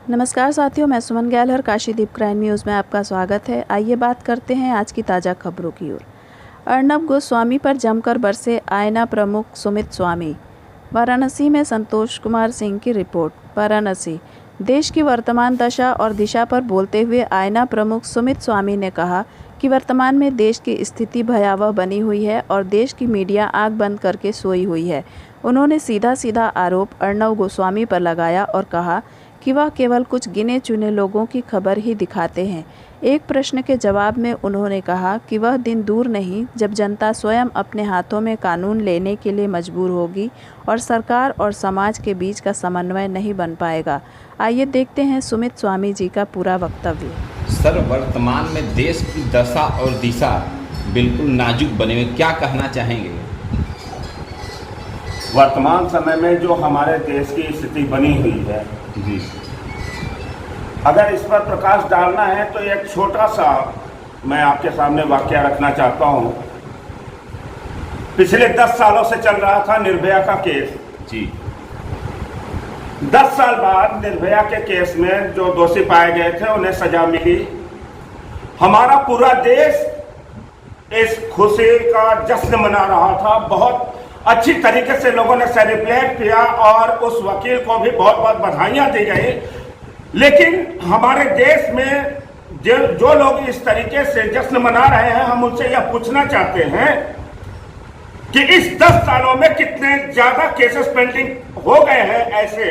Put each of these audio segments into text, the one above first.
नमस्कार साथियों, मैं सुमन गैलहर काशीदीप क्राइम न्यूज़ में आपका स्वागत है। आइए बात करते हैं आज की ताज़ा खबरों की ओर। अर्नब गोस्वामी पर जमकर बरसे आयना प्रमुख सुमित स्वामी। वाराणसी में संतोष कुमार सिंह की रिपोर्ट। वाराणसी, देश की वर्तमान दशा और दिशा पर बोलते हुए आयना प्रमुख सुमित स्वामी ने कहा कि वर्तमान में देश की स्थिति भयावह बनी हुई है और देश की मीडिया आंख बंद करके सोई हुई है। उन्होंने सीधा आरोप अर्नब गोस्वामी पर लगाया और कहा कि वह केवल कुछ गिने चुने लोगों की खबर ही दिखाते हैं। एक प्रश्न के जवाब में उन्होंने कहा कि वह दिन दूर नहीं जब जनता स्वयं अपने हाथों में कानून लेने के लिए मजबूर होगी और सरकार और समाज के बीच का समन्वय नहीं बन पाएगा। आइए देखते हैं सुमित स्वामी जी का पूरा वक्तव्य। सर, वर्तमान में देश की दशा और दिशा बिल्कुल नाजुक बने हुए, क्या कहना चाहेंगे? वर्तमान समय में जो हमारे देश की स्थिति बनी हुई है जी, अगर इस पर प्रकाश डालना है तो एक छोटा सा मैं आपके सामने वाकया रखना चाहता हूं। पिछले 10 सालों से चल रहा था निर्भया का केस जी। 10 साल बाद निर्भया के केस में जो दोषी पाए गए थे उन्हें सजा मिली। हमारा पूरा देश इस खुशी का जश्न मना रहा था। बहुत अच्छी तरीके से लोगों ने सेलिब्रेट किया और उस वकील को भी बहुत बहुत बधाइयां दी गई। लेकिन हमारे देश में जो लोग इस तरीके से जश्न मना रहे हैं, हम उनसे यह पूछना चाहते हैं कि इस 10 सालों में कितने ज्यादा केसेस पेंडिंग हो गए हैं ऐसे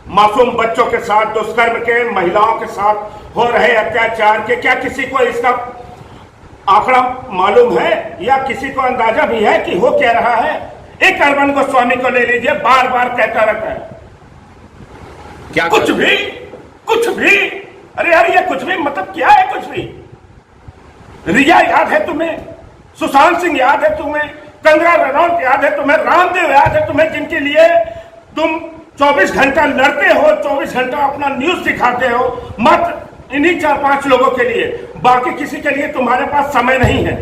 मासूम बच्चों के साथ दुष्कर्म के, महिलाओं के साथ हो रहे अत्याचार के। क्या किसी को इसका आंकड़ा मालूम है या किसी को अंदाजा भी है कि हो क्या रहा है? एक अर्नब गोस्वामी को ले लीजिए, बार बार कहता रहता है क्या कुछ भी। अरे यार, ये कुछ भी मतलब क्या है? कुछ भी। रिया याद है तुम्हें? सुशांत सिंह याद है तुम्हें? कंगना रनौत याद है तुम्हें? रामदेव याद है तुम्हें? जिनके लिए तुम 24 घंटा लड़ते हो, 24 घंटा अपना न्यूज दिखाते हो, मात्र इन्हीं 4-5 लोगों के लिए, बाकी किसी के लिए तुम्हारे पास समय नहीं है।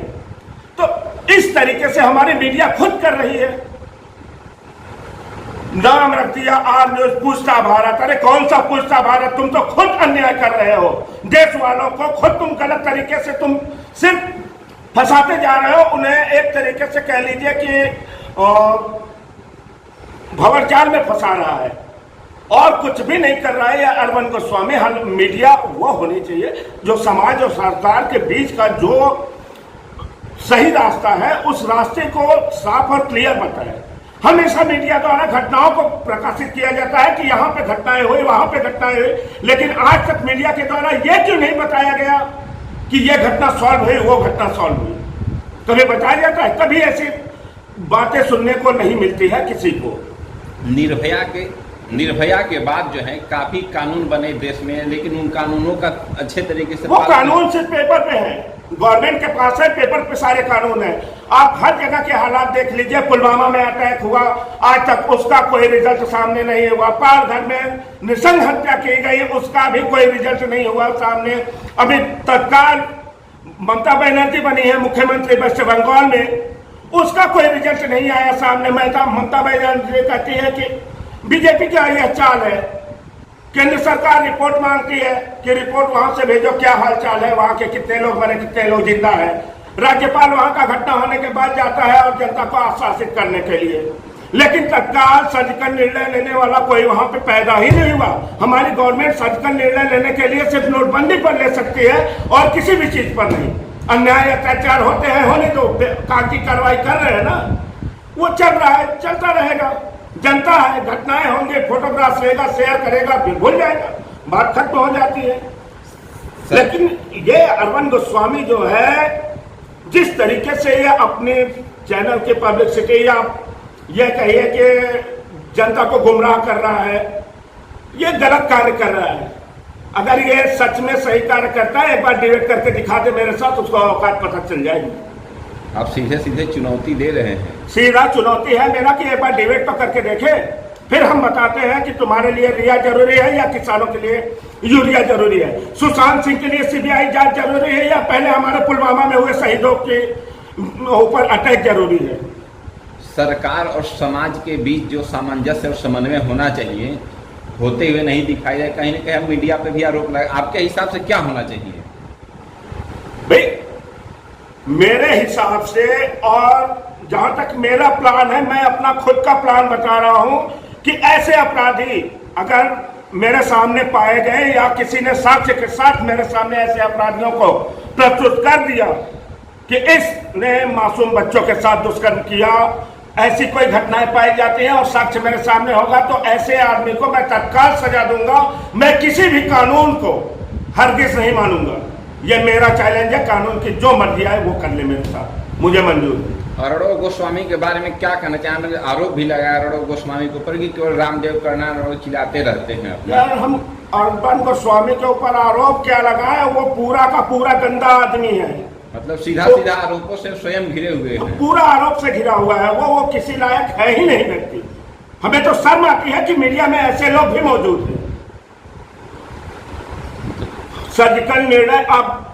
तो इस तरीके से हमारी मीडिया खुद कर रही है। नाम रख दिया आर न्यूज, पूछता भारत। अरे कौन सा पूछता भारत? तुम तो खुद अन्याय कर रहे हो। देश वालों को खुद तुम गलत तरीके से तुम सिर्फ फंसाते जा रहे हो। उन्हें एक तरीके से कह लीजिए कि भंवरजाल में फंसा रहा है और कुछ भी नहीं कर रहा है यह अर्नब गोस्वामी। मीडिया वो होनी चाहिए जो समाज और सरकार के बीच का जो सही रास्ता है उस रास्ते को साफ और क्लियर बताए। हमेशा मीडिया द्वारा घटनाओं को प्रकाशित किया जाता है कि यहाँ पे घटनाएं हुई, वहां पे घटनाएं हुई, लेकिन आज तक मीडिया के द्वारा यह क्यों नहीं बताया गया कि यह घटना सॉल्व हुई, वो घटना सॉल्व हुई? कभी बताया जाता है? कभी ऐसी बातें सुनने को नहीं मिलती है किसी को। निर्भया के बाद जो है काफी कानून बने देश में, लेकिन उन कानूनों का अच्छे तरीके से वो कानून सिर्फ पेपर पे है, गवर्नमेंट के पास है, पेपर पे सारे कानून है। आप हर जगह के हालात देख लीजिए। पुलवामा में अटैक हुआ, आज तक उसका कोई रिजल्ट सामने नहीं हुआ। पालघर में नृशंस हत्या की गई, उसका भी कोई रिजल्ट नहीं हुआ सामने। अभी तत्काल ममता बनर्जी बनी है मुख्यमंत्री वेस्ट बंगाल में, उसका कोई रिजल्ट नहीं आया सामने। ममता बनर्जी कहती है कि बीजेपी का यह चाल है। केंद्र सरकार रिपोर्ट मांगती है कि रिपोर्ट वहां से भेजो, क्या हालचाल है, वहां के कितने लोग मरे, कितने लोग जिंदा है। राज्यपाल वहां का घटना होने के बाद जाता है और जनता को आश्वासित करने के लिए, लेकिन तत्काल सर्जिकल निर्णय लेने वाला कोई वहां पे पैदा ही नहीं हुआ। हमारी गवर्नमेंट सर्जिकल निर्णय लेने के लिए सिर्फ नोटबंदी पर ले सकती है और किसी भी चीज पर नहीं। अन्याय अत्याचार होते हैं, होने दो, कागजी कार्रवाई कर रहे हैं ना, वो चल रहा है, चलता रहेगा। जनता है, घटनाएं होंगे, फोटोग्राफ लेगा, शेयर करेगा, फिर भूल जाएगा, बात खत्म हो जाती है। लेकिन ये अर्नब गोस्वामी जो है, जिस तरीके से ये अपने चैनल की पब्लिसिटी या ये कहिए कि जनता को गुमराह कर रहा है, ये गलत कार्य कर रहा है। अगर ये सच में सही कार्य करता है, एक बार डिबेट करके दिखा दे मेरे साथ, उसको औकात पता चल जाएगी। आप सीधे चुनौती दे रहे हैं। सीधा चुनौती है मेरा कि एक बार डिबेट तो करके देखे, फिर हम बताते हैं कि तुम्हारे लिए रिया जरूरी है या किसानों के लिए यूरिया जरूरी है, सुशांत सिंह के लिए सीबीआई जांच जरूरी है या पहले हमारे पुलवामा में हुए शहीदों के ऊपर अटैक जरूरी है। सरकार और समाज के बीच जो सामंजस्य और समन्वय होना चाहिए होते हुए नहीं दिखाई दे, कहीं ना कहीं मीडिया पे भी आरोप लगा। आपके हिसाब से क्या होना चाहिए? भाई मेरे हिसाब से, और जहां तक मेरा प्लान है, मैं अपना खुद का प्लान बता रहा हूं कि ऐसे अपराधी अगर मेरे सामने पाए गए या किसी ने साक्ष्य के साथ मेरे सामने ऐसे अपराधियों को प्रस्तुत कर दिया कि इसने मासूम बच्चों के साथ दुष्कर्म किया, ऐसी कोई घटनाएं पाई जाती हैं और साक्ष्य मेरे सामने होगा, तो ऐसे आदमी को मैं तत्काल सजा दूंगा। मैं किसी भी कानून को हरगिज नहीं मानूंगा। ये मेरा चैलेंज है, कानून की जो मर्जी आए वो कर ले मेरे साथ, मुझे मंजूर है। अरुणव गोस्वामी के बारे में क्या कहना चाहेंगे? आरोप भी लगाया अरुणव गोस्वामी के ऊपर कि केवल रामदेव करना रोज चिल्लाते रहते हैं। यार हम अरुण गोस्वामी के ऊपर आरोप क्या लगाए, वो पूरा का पूरा गंदा आदमी है। मतलब सीधा सीधा आरोपों से स्वयं घिरे हुए हैं। पूरा आरोप से घिरा हुआ है वो किसी लायक है ही नहीं व्यक्ति। हमें तो शर्म आती है कि मीडिया में ऐसे लोग भी मौजूद हैं। सर्जिकल निर्णय अब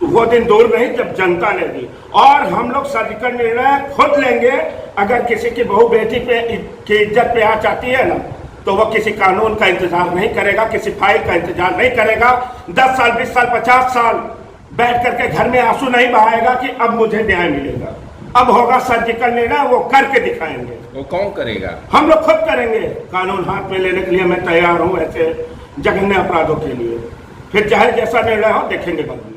वो दिन दूर नहीं जब जनता लेगी, और हम लोग सर्जिकल निर्णय खुद लेंगे। अगर किसी की बहू बेटी पे की इज्जत पे आंच आती है ना, तो वो किसी कानून का इंतजार नहीं करेगा, किसी फाइल का इंतजार नहीं करेगा। 10 साल 20 साल 50 साल बैठ करके घर में आंसू नहीं बहाएगा कि अब मुझे न्याय मिलेगा। अब होगा सर्जिकल निर्णय, वो करके दिखाएंगे। वो कौन करेगा? हम लोग खुद करेंगे। कानून हाथ में लेने के लिए मैं तैयार हूं ऐसे जघन्य अपराधों के लिए। फिर चाहे जैसा निर्णय हो देखेंगे बाद में।